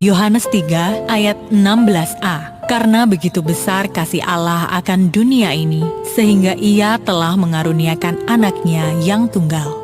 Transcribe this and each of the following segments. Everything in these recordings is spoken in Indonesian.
Yohanes 3 ayat 16a. Karena begitu besar kasih Allah akan dunia ini, sehingga Ia telah mengaruniakan anaknya yang tunggal.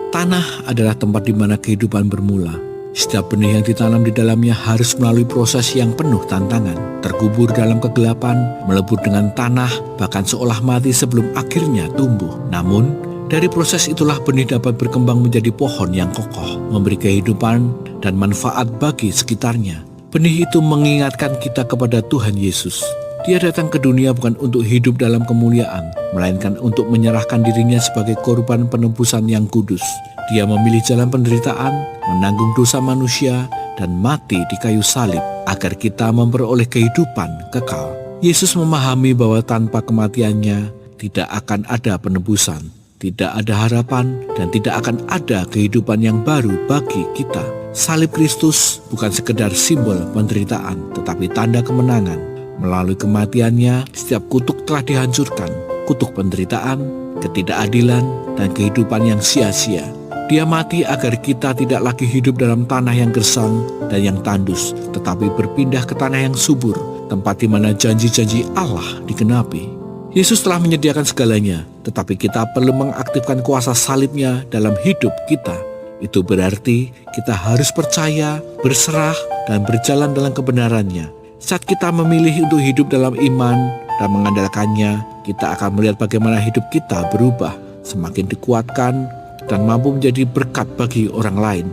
Tanah adalah tempat di mana kehidupan bermula. Setiap benih yang ditanam di dalamnya harus melalui proses yang penuh tantangan, terkubur dalam kegelapan, melebur dengan tanah, bahkan seolah mati sebelum akhirnya tumbuh. Namun, dari proses itulah benih dapat berkembang menjadi pohon yang kokoh, memberi kehidupan dan manfaat bagi sekitarnya. Benih itu mengingatkan kita kepada Tuhan Yesus. Dia datang ke dunia bukan untuk hidup dalam kemuliaan, melainkan untuk menyerahkan dirinya sebagai korban penebusan yang kudus. Dia memilih jalan penderitaan, menanggung dosa manusia, dan mati di kayu salib agar kita memperoleh kehidupan kekal. Yesus memahami bahwa tanpa kematiannya tidak akan ada penebusan, tidak ada harapan, dan tidak akan ada kehidupan yang baru bagi kita. Salib Kristus bukan sekedar simbol penderitaan, tetapi tanda kemenangan. Melalui kematiannya, setiap kutuk telah dihancurkan, kutuk penderitaan, ketidakadilan, dan kehidupan yang sia-sia. Dia mati agar kita tidak lagi hidup dalam tanah yang gersang dan yang tandus, tetapi berpindah ke tanah yang subur, tempat di mana janji-janji Allah digenapi. Yesus telah menyediakan segalanya, tetapi kita perlu mengaktifkan kuasa salibnya dalam hidup kita. Itu berarti kita harus percaya, berserah, dan berjalan dalam kebenarannya. Saat kita memilih untuk hidup dalam iman dan mengandalkannya, kita akan melihat bagaimana hidup kita berubah, semakin dikuatkan, dan mampu menjadi berkat bagi orang lain.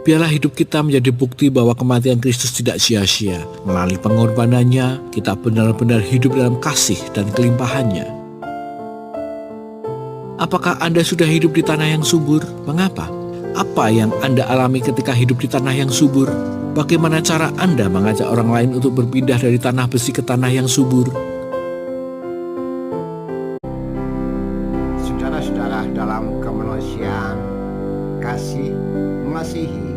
Biarlah hidup kita menjadi bukti bahwa kematian Kristus tidak sia-sia. Melalui pengorbanannya, kita benar-benar hidup dalam kasih dan kelimpahannya. Apakah Anda sudah hidup di tanah yang subur? Mengapa? Apa yang Anda alami ketika hidup di tanah yang subur? Bagaimana cara Anda mengajak orang lain untuk berpindah dari tanah besi ke tanah yang subur? Saudara-saudara dalam kemanusiaan, kasih, mengasihi,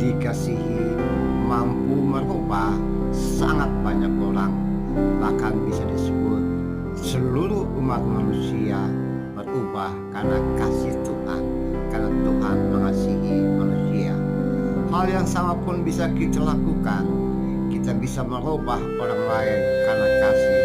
dikasihi, mampu merubah sangat banyak orang. Bahkan bisa disebut seluruh umat manusia berubah karena kasih Tuhan, karena Tuhan mengasihi manusia. Hal yang sama pun bisa kita lakukan. Kita bisa merubah orang lain karena kasih